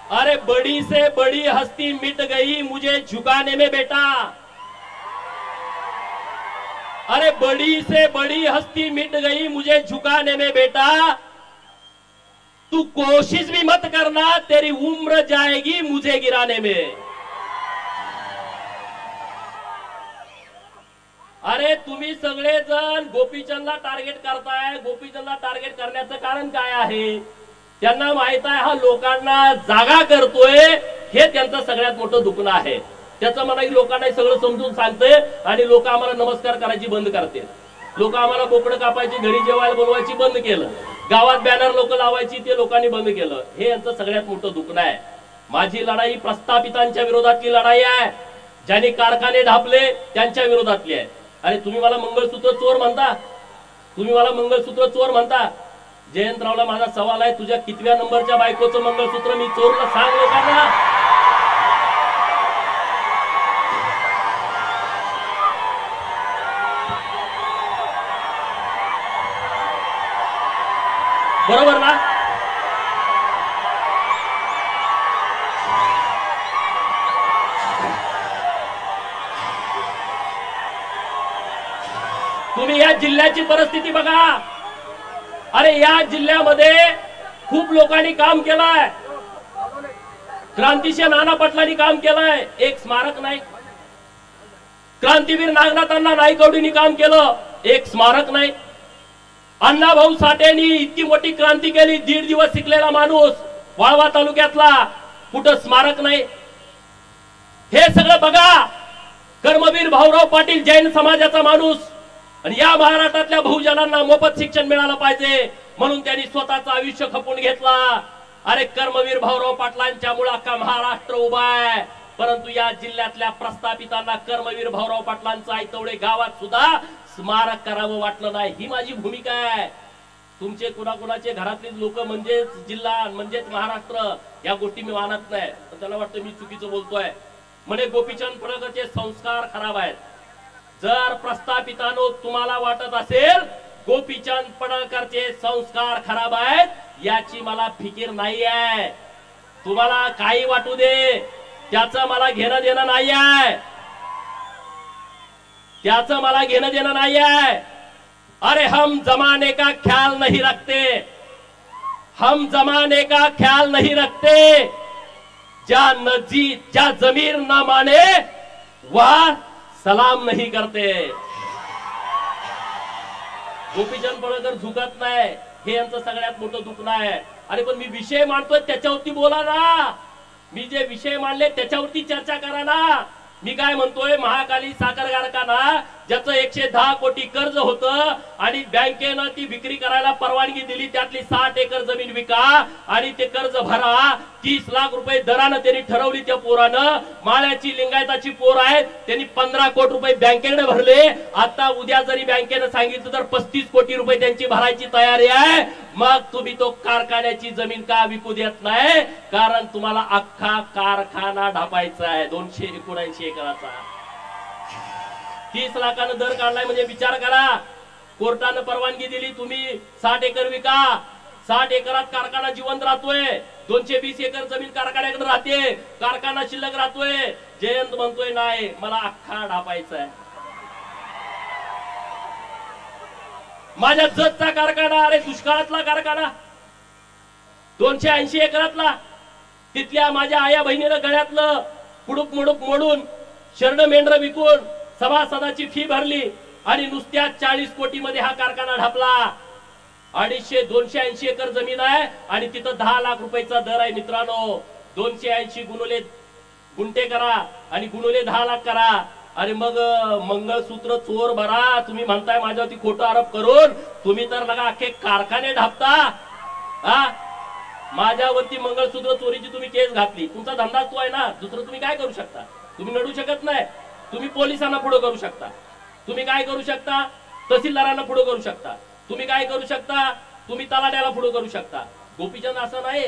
अरे बड़ी से बड़ी हस्ती मिट गई मुझे झुकाने में बेटा। अरे बड़ी से बड़ी हस्ती मिट गई मुझे झुकाने में बेटा। तू कोशिश भी मत करना, तेरी उम्र जाएगी मुझे गिराने में। अरे तुम्ही सगळेजण गोपीचंदला टार्गेट करताय। गोपीचंदला टार्गेट करण्याचं कारण काय आहे? त्यांना माहित आहे हा लोकांना जागा करतोय, हे त्यांचं सगळ्यात मोठं दुखणं आहे। त्याचं मला लोकांना सगळं समजून सांगते आणि लोक आम्हाला नमस्कार करायची बंद करते। लोक आम्हाला बोकडं कापायची, घरी जेवायला बोलवायची बंद केलं, गावात बॅनर लोक लावायची ते लोकांनी बंद केलं। हे यांचं सगळ्यात मोठं दुखणं आहे। माझी लढाई प्रस्थापितांच्या विरोधातली लढाई आहे, ज्यांनी कारखाने ढापले त्यांच्या विरोधातली आहे। अरे तुम्ही मला मंगळसूत्र चोर म्हणता, तुम्ही मला मंगळसूत्र चोर म्हणता। जयंतरावला माझा सवाल आहे, तुझ्या कितव्या नंबरच्या बायकोचं मंगळसूत्र मी चोरलं सांग लोकांना। बरोबर ना? तुम्ही या जिल्ह्याची परिस्थिती बघा। अरे या जिल्ह्यामध्ये खूप लोकांनी काम केलंय, क्रांतिशील नाना पाटलांनी काम केलंय, एक स्मारक नाही। क्रांतीवीर नागनाथांना नाईकवडींनी काम केलं, एक स्मारक नाही। अण्णाभाऊ साठेंनी इतकी मोठी क्रांती केली, 1.5 दिवस शिकलेला माणूस वाळवा तालुक्यातला, कुठं स्मारक नाही। हे सगळं बघा। कर्मवीर भाऊराव पाटील जैन समाजाचा माणूस, आणि या महाराष्ट्रातल्या बहुजनांना मोफत शिक्षण मिळालं पाहिजे म्हणून त्यांनी स्वतःचं आयुष्य खपून घेतला। अरे कर्मवीर भाऊराव पाटलांच्यामुळे अख्खा महाराष्ट्र उभा आहे। परंतु या जिल्ह्यातल्या प्रस्थापितांना कर्मवीर भाऊराव पाटलांचं आयतवडे गावात सुद्धा स्मारक करावं वाटलं नाही। ही माझी भूमिका आहे। तुमचे कुणाकुणाचे घरातले लोक म्हणजेच जिल्हा म्हणजेच महाराष्ट्र या गोष्टी मी मानत नाही, तर त्याला वाटतं मी चुकीचं बोलतोय। म्हणे गोपीचंद पडळकरचे संस्कार खराब आहेत। जर प्रस्थापितांनो तुम्हाला वाटत असेल गोपीचंद पडळकरचे संस्कार खराब आहेत, याची मला फिकीर नाही आहे। तुम्हाला काही वाटू दे, त्याचं मला घेणं देणं नाही आहे, त्याचं मला घेणं देणं नाही आहे। अरे हम जमाने का ख्याल नहीं रखते, हम जमाने का ख्याल नहीं रखते। जा जमीर न माने वह सलाम नहीं करते। गोपीचंद पडळकर झुकत नाही, हे यांचं सगळ्यात मोठं दुखणं आहे। अरे पण मी विषय मांडतोय त्याच्यावरती बोला ना, मी जे विषय मांडले त्याच्यावरती चर्चा करा ना। मी काय म्हणतोय, महाकाली साखर कारखाना ज्याचं 110 कोटी कर्ज होतं आणि बँकेनं ती विक्री करायला परवानगी दिली, त्यातली 60 एकर जमीन विका आणि ते कर्ज भरा। 30 लाख रुपये दरानं त्यांनी ठरवली त्या पोरानं। माळ्याची लिंगायताची पोर आहे, त्यांनी 15 कोटी रुपये बँकेने भरले। आता उद्या जरी बँकेनं सांगितलं तर 35 कोटी रुपये त्यांची भरायची तयारी आहे। मग तुम्ही तो कारखान्याची जमीन का विकू देत नाही? कारण तुम्हाला अख्खा कारखाना ढापायचा आहे 279 एकराचा। 30 लाखानं दर काढलाय म्हणजे विचार करा। कोर्टानं परवानगी दिली, तुम्ही 60 एकर विका। 60 एकरात कारखाना जिवंत राहतोय, 220 एकर जमीन कारखान्याकडे राहते, कारखाना शिल्लक राहतोय। जयंत म्हणतोय नाही, मला अख्खा ढापायचा आहे। माझ्या जतचा कारखाना, अरे दुष्काळातला कारखाना 280 एकरातला, तिथल्या माझ्या आया बहिणीनं गळ्यातलं कुडूक मुडूक मोडून शर्ड मेंढर विकून सभासदाची फी भरली आणि नुसत्या 40 कोटी मध्ये हा कारखाना ढापला। 280 एकर जमीन आहे आणि तिथं 10 लाख रुपयाचा दर आहे। मित्रांनो 280 गुणुले गुंठे करा आणि गुणुले 10 लाख करा। अरे मग मंगळसूत्र चोर भरा, तुम्ही म्हणताय माझ्यावरती खोटं आरोप करून, तुम्ही तर लगा अख्खे कारखाने ढापता। हा माझ्यावरती मंगळसूत्र चोरीची तुम्ही केस घातली, तुमचा धंदा तो आहे ना, दुसरं तुम्ही काय करू शकता? तुम्ही लढू शकत नाही, तुम्ही पोलिसांना पुढे करू शकता, तुम्ही काय करू शकता? तहसीलदारांना पुढे करू शकता, तुम्ही काय करू शकता? तुम्ही तलाट्याला पुढे करू शकता। गोपीचंद असं नाही,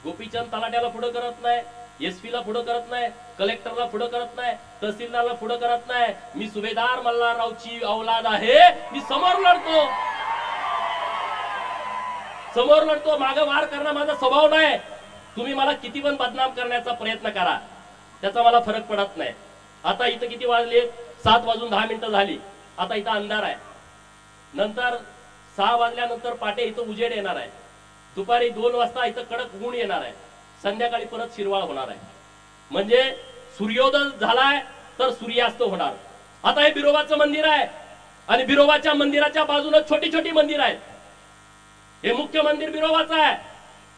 गोपीचंद तलाट्याला पुढे करत नाही, एसपी ला पुढे करत नाही, कलेक्टरला पुढे करत नाही, तहसीलदारला पुढे करत नाही। मी सुभेदार मल्हाररावची औलाद आहे, मी समोर लढतो, समोर लढतो, मागे वार करणं माझा स्वभाव नाही। तुम्ही मला किती पण बदनाम करण्याचा प्रयत्न करा, त्याचा मला फरक पडत नाही. आता इथं किती वाजले? 7:10 झाली. आता इथं अंधार आहे. नंतर 6 वाजल्यानंतर पाटे इथं उजेड येणार आहे. दुपारी 2 वाजता इथं कडक ऊन येणार आहे. संध्याकाळी परत शिरवाळ होणार आहे. म्हणजे सूर्योदय झालाय तर सूर्यास्त होणार. आता हे बिरोबाचं मंदिर आहे आणि बिरोबाच्या मंदिराच्या बाजूला छोटी छोटी मंदिर आहेत. हे मुख्य मंदिर बिरोबाचं आहे.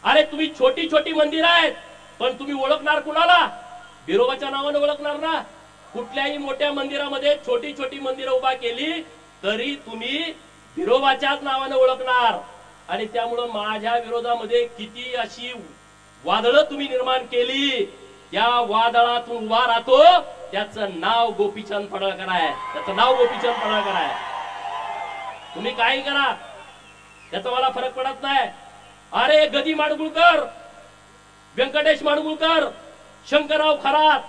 अरे तुम्ही छोटी छोटी मंदिर आहेत, पण तुम्ही ओळखणार कुणाला? बिरोबाच्या नावाने ओळखणार ना. कुठल्याही मोठ्या मंदिरामध्ये छोटी छोटी मंदिरं उभा केली तरी तुम्ही बिरोबाच्याच नावाने ओळखणार. आणि त्यामुळं माझ्या विरोधामध्ये किती अशी वादळं तुम्ही निर्माण केली, त्या वादळातून उभा राहतो त्याचं नाव गोपीचंद पडळकर आहे. त्याचं नाव गोपीचंद पडळकर आहे. तुम्ही काही करा, त्याचा मला फरक पडत नाही. अरे गदी माडगुळकर, व्यंकटेश माडगुळकर, शंकरराव खरात,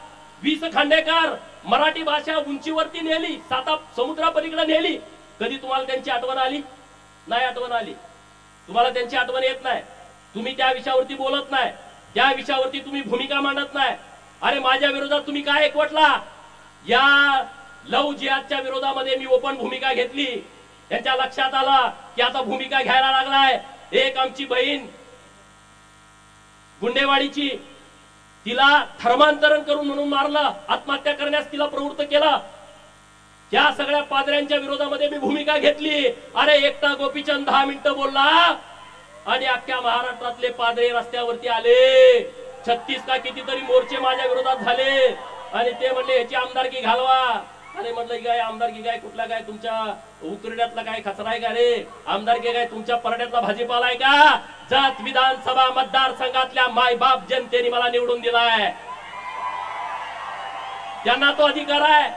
वि स खांडेकर मराठी भाषा उंचीवरती नेली, 7 समुद्रापलीकडे नेली. कधी तुम्हाला त्यांची आठवण आली? नाही आठवण आली. तुम्हाला त्यांची आठवण येत नाही. तुम्ही त्या विषयावरती बोलत नाही, त्या विषयावरती तुम्ही भूमिका मांडत नाही. अरे माझ्या विरोधात तुम्ही काय एकवटला? या लव जिहादच्या विरोधामध्ये मी ओपन भूमिका घेतली. त्यांच्या लक्षात आला की आता भूमिका घ्यायला लागलाय. एक आमची बहीण गुंडेवाडीची, तिला धर्मांतरण करून म्हणून मारलं, आत्महत्या करण्यास तिला प्रवृत्त केलं. त्या सगळ्या पादऱ्यांच्या विरोधामध्ये मी भूमिका घेतली. अरे एकटा गोपीचंद 10 मिनिटं बोलला आणि अख्ख्या महाराष्ट्रातले पादरे रस्त्यावरती आले. 36 का कितीतरी मोर्चे माझ्या विरोधात झाले आणि ते म्हणले ह्याची आमदारकी घालवा. अरे म्हटलं काय आमदारकी काय? कुठला काय तुमच्या उकरड्यातला काय कचरा आहे का रे? आमदारकी काय तुमच्या परड्यातला भाजीपाला आहे का? जत विधानसभा मतदारसंघातल्या मायबाप जनतेने मला निवडून दिलाय, त्यांना तो अधिकार आहे.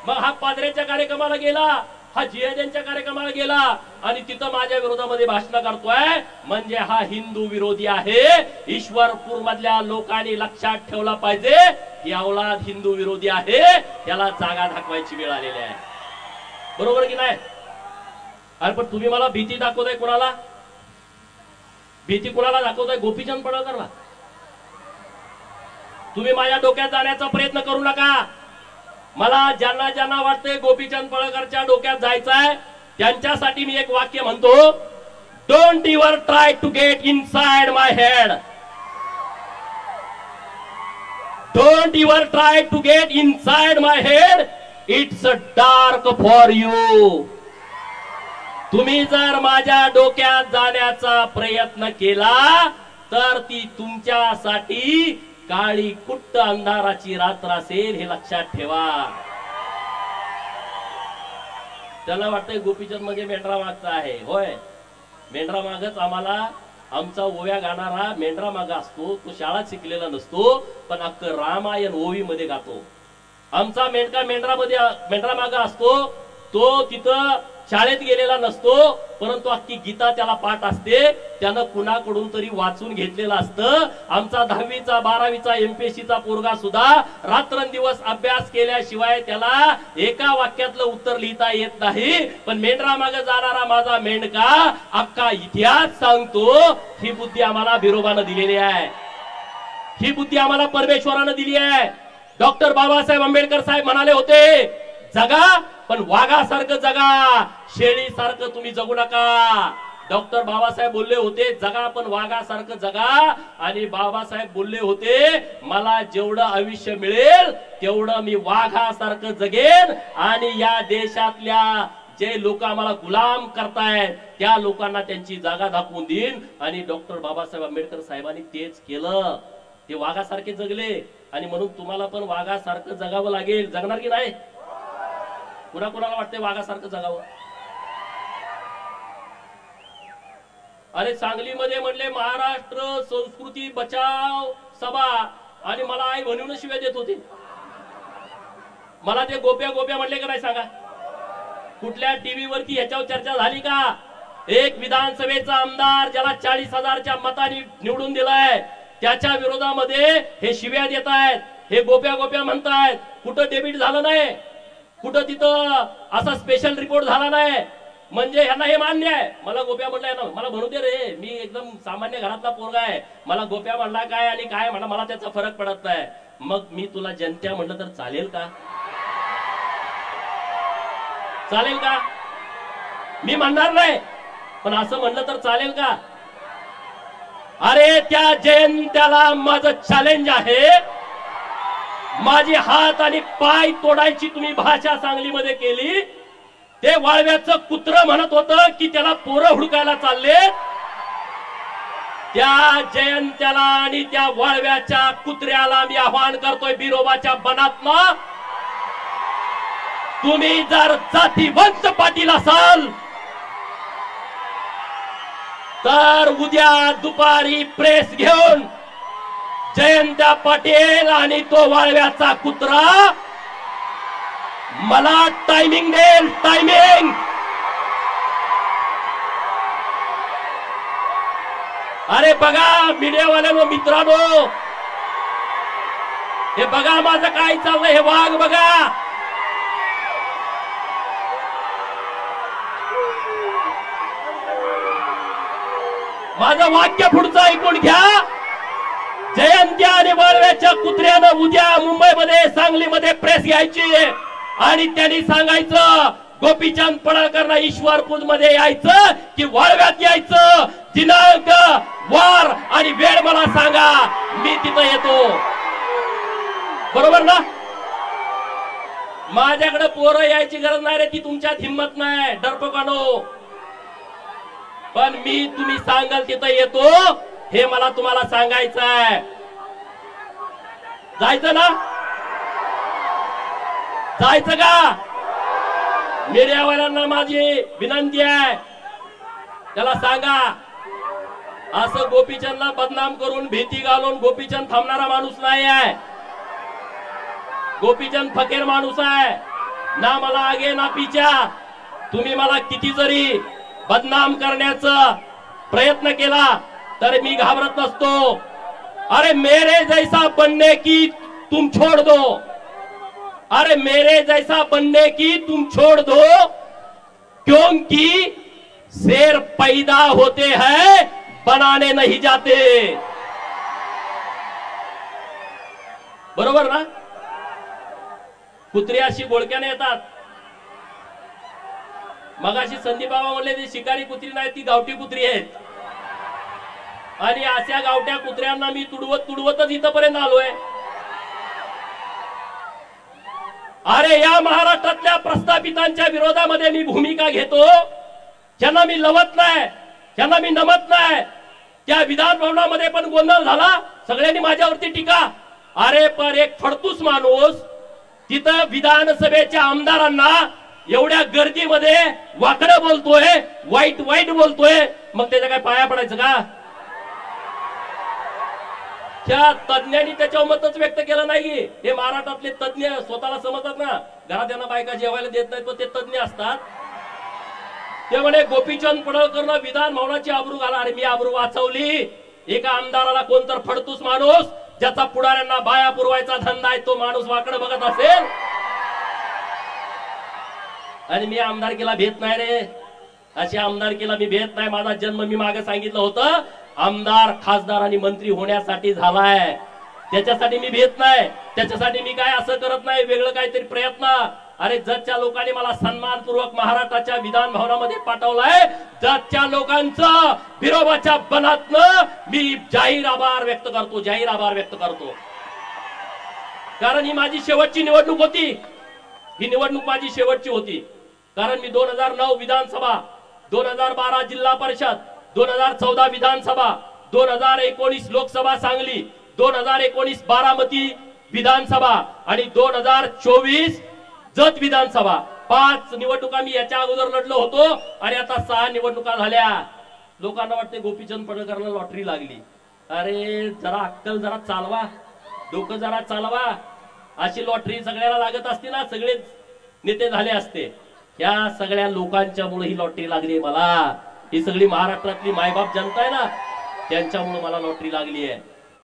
मग हा पादरेच्या कार्यक्रमाला गेला, हा जिहाद्यांच्या कार्यक्रमाला गेला आणि तिथं माझ्या विरोधामध्ये भाषण करतोय, म्हणजे हा हिंदू विरोधी आहे. ईश्वरपूर मधल्या लोकांनी लक्षात ठेवला पाहिजे, ही औलाद हिंदू विरोधी आहे. त्याला जागा दाखवायची वेळ आलेली आहे. बरोबर की नाही? अरे पण तुम्ही मला भीती दाखवताय. कोणाला भीती? कोणाला दाखवताय? गोपीचंद पडळकरला. तुम्ही माझ्या डोक्यात जाण्याचा प्रयत्न करू नका. मला ज्यांना ज्यांना वाटतंय गोपीचंद पडळकरच्या डोक्यात जायचंय त्यांच्यासाठी मी एक वाक्य म्हणतो, don't ever try to get inside my head. Don't ever try to get inside my head. It's dark for you. तुम्ही जर माझ्या डोक्यात जाण्याचा प्रयत्न केला तर ती तुमच्यासाठी काळी कुट्ट अंधाराची रात्र असेल, हे लक्षात ठेवा. त्याला वाटतंय गोपीचंद म्हणजे मेंढरा मागचा आहे. होय, मेंढरा मागच आम्हाला, आमचा ओव्या गाणारा मेंढरा मागा असतो. तो शाळा शिकलेला नसतो, पण अख्ख रामायण ओवी मध्ये गातो. आमचा मेंढका मेंढरा मागा असतो. तो तिथं शाळेत गेलेला नसतो, परंतु अख्खी गीता त्याला पाठ असते. त्यानं कुणाकडून तरी वाचून घेतलेलं असतं. आमचा 10वीचा 12वीचा MPSCचा पोरगा सुद्धा रात्रंदिवस अभ्यास केल्याशिवाय त्याला एका वाक्यातलं उत्तर लिहिता येत नाही. पण मेंढरा मागे जाणारा माझा मेंढका अख्खा इतिहास सांगतो. ही बुद्धी आम्हाला बिरोबानं दिलेली आहे. ही बुद्धी आम्हाला परमेश्वरानं दिली आहे. डॉक्टर बाबासाहेब आंबेडकर साहेब म्हणाले होते, जगा पण वाघासारखं जगा, शेळीसारखं तुम्ही जगू नका. डॉक्टर बाबासाहेब बोलले होते जगा पण वाघासारखं जगा. आणि बाबासाहेब बोलले होते मला जेवढं आयुष्य मिळेल तेवढं मी वाघासारखं जगेन आणि या देशातल्या जे लोक आम्हाला गुलाम करतायत त्या लोकांना त्यांची जागा दाखवून देईन. आणि डॉक्टर बाबासाहेब आंबेडकर साहेबांनी तेच केलं. ते वाघासारखे जगले आणि म्हणून तुम्हाला पण वाघासारखं जगावं लागेल. जगणार की नाही? कुणाकुणाला वाटतंय वाघासारखं जगावं? अरे सांगलीमध्ये म्हणले महाराष्ट्र संस्कृती बचाव सभा आणि मला आई म्हणून शिव्या देत होते. मला ते गोप्या गोप्या म्हणले का नाही सांगा? कुठल्या टीव्ही वरती ह्याच्यावर चर्चा झाली का? एक विधानसभेचा आमदार ज्याला 40,000च्या मतांनी निवडून दिलाय त्याच्या विरोधामध्ये हे शिव्या देत आहेत, हे गोप्या गोप्या म्हणतायत. कुठं डेबिट झालं नाही, कुठं तिथं असा स्पेशल रिपोर्ट झाला नाही. म्हणजे ह्यांना हे मान्य आहे. मला गोप्या म्हणलाय ना, मला म्हणू दे रे, मी एकदम सामान्य घरातला पोरगा आहे. मला गोप्या म्हणला काय आणि काय म्हणला मला त्याचा फरक पडत नाही. मग मी तुला जनत्या म्हणलं तर चालेल का? चालेल का? मी म्हणणार नाही, पण असं म्हणलं तर चालेल का? अरे त्या जयंत्याला माझं चॅलेंज आहे. माझी हात आणि पाय तोडायची तुम्ही भाषा सांगलीमध्ये केली. ते वाळव्याचं कुत्र म्हणत होतं की त्याला पोरं हुडकायला चाललेत. त्या जयंत्याला आणि त्या वाळव्याच्या कुत्र्याला मी आवाहन करतोय बिरोबाच्या बनातनं, तुम्ही जर जातीवंत पाटील असाल तर उद्या दुपारी प्रेस घेऊन जयंत्या पाटील आणि तो वाळव्याचा कुत्रा मला टायमिंग देईल. टायमिंग. अरे बघा मीडियावाल्यांनो, मित्रांनो, हे बघा माझं काय चाललंय, हे वाघ बघा. माझं वाक्य पुढचं ऐकून घ्या. जयंत्या आणि वाळव्याच्या कुत्र्यानं उद्या मुंबईमध्ये सांगलीमध्ये प्रेस घ्यायची आणि त्यांनी सांगायचं गोपीचंद पडळकरला ईश्वरपूर मध्ये यायचं की वाळव्यात यायचं, दिनांक वार आणि वेळ मला सांगा, मी तिथं येतो. बरोबर ना? माझ्याकडे पोरं यायची गरज नाही रे, ती तुमच्यात हिंमत नाही डरपोकानो. पण मी तुम्ही सांगाल तिथं येतो, हे मला तुम्हाला सांगायचं आहे. जायचं ना? जायचं का? मीडियावाल्यांना माझी विनंती आहे, त्याला सांगा असं गोपीचंदला बदनाम करून भीती घालून गोपीचंद थांबणारा माणूस नाही आहे. गोपीचंद फकीर माणूस आहे ना, मला आगे ना पीछा. तुम्ही मला किती जरी बदनाम करण्याचा प्रयत्न केला तर मी घाबरत नसतो. अरे मेरे जैसा बनने की तुम छोड़ दो, अरे मेरे जैसा बनने की तुम छोड़ दो, क्योंकि शेर पैदा होते हैं बनाने नहीं जाते. बरोबर ना? कुत्री अशी बोळक्याने येतात. मगाशी संदीप बाबा म्हणले ती शिकारी कुत्री नाही, ती गावठी कुत्री आहेत. आणि अशा गावठ्या कुत्र्यांना मी तुडवतच इथपर्यंत आलोय. अरे या महाराष्ट्रातल्या प्रस्थापितांच्या विरोधामध्ये मी भूमिका घेतो. ज्यांना मी लवत नाही, ज्यांना मी नमत नाही. त्या विधान भवनामध्ये पण गोंधळ झाला, सगळ्यांनी माझ्यावरती टीका. अरे पण एक फडतूस माणूस तिथं विधानसभेच्या आमदारांना एवढ्या गर्दीमध्ये वाकडं बोलतोय, वाईट बोलतोय, मग त्याच्या काय पाया पडायचं का? त्या तज्ञांनी त्याच्यावर मतच व्यक्त केलं नाही. हे महाराष्ट्रातले तज्ञ स्वतःला समजतात ना, घरात त्यांना बायका जेवायला देत नाही, तो ते तज्ञ असतात. ते म्हणे गोपीचंद पडळकरनं विधान भवनाची आबरू घाला. अरे मी आबरू वाचवली? एका आमदाराला कोणतर फडतूस माणूस ज्याचा पुढाऱ्यांना बाया पुरवायचा धंदा आहे, तो माणूस वाकडं बघत असेल आणि मी आमदारकीला भेट नाही रे. अशी आमदारकीला मी भेट नाही. माझा जन्म मी मागे सांगितलं होतं आमदार खासदार आणि मंत्री होण्यासाठी झालाय, त्याच्यासाठी मी भेट नाही. त्याच्यासाठी मी काय असं करत नाही वेगळं काहीतरी प्रयत्न. अरे जतच्या लोकांनी मला सन्मानपूर्वक महाराष्ट्राच्या विधान भवनामध्ये पाठवलाय, जतच्या लोकांचं बिरोबाच्या बनातनं मी जाहीर आभार व्यक्त करतो, जाहीर आभार व्यक्त करतो. कारण ही माझी शेवटची निवडणूक होती. ही निवडणूक माझी शेवटची होती. कारण मी 2009 विधानसभा, 2012 जिल्हा परिषद, 2014 विधानसभा, 2019 लोकसभा सांगली, 2019 बारामती विधानसभा आणि 2024 जत विधानसभा, 5 निवडणुका मी याच्या अगोदर लढलो होतो आणि आता 6 निवडणुका झाल्या. लोकांना वाटते गोपीचंद पडळकरला लॉटरी लागली. अरे जरा अक्कल जरा चालवा, डोकं जरा चालवा. अशी लॉटरी सगळ्याला लागत असते ना, सगळेच नेते झाले असते. या सगळ्या लोकांच्या मुळे ही लॉटरी लागली मला. ही सगळी महाराष्ट्रातली मायबाप जनता आहे ना, त्यांच्यामुळे मला लॉटरी लागली आहे.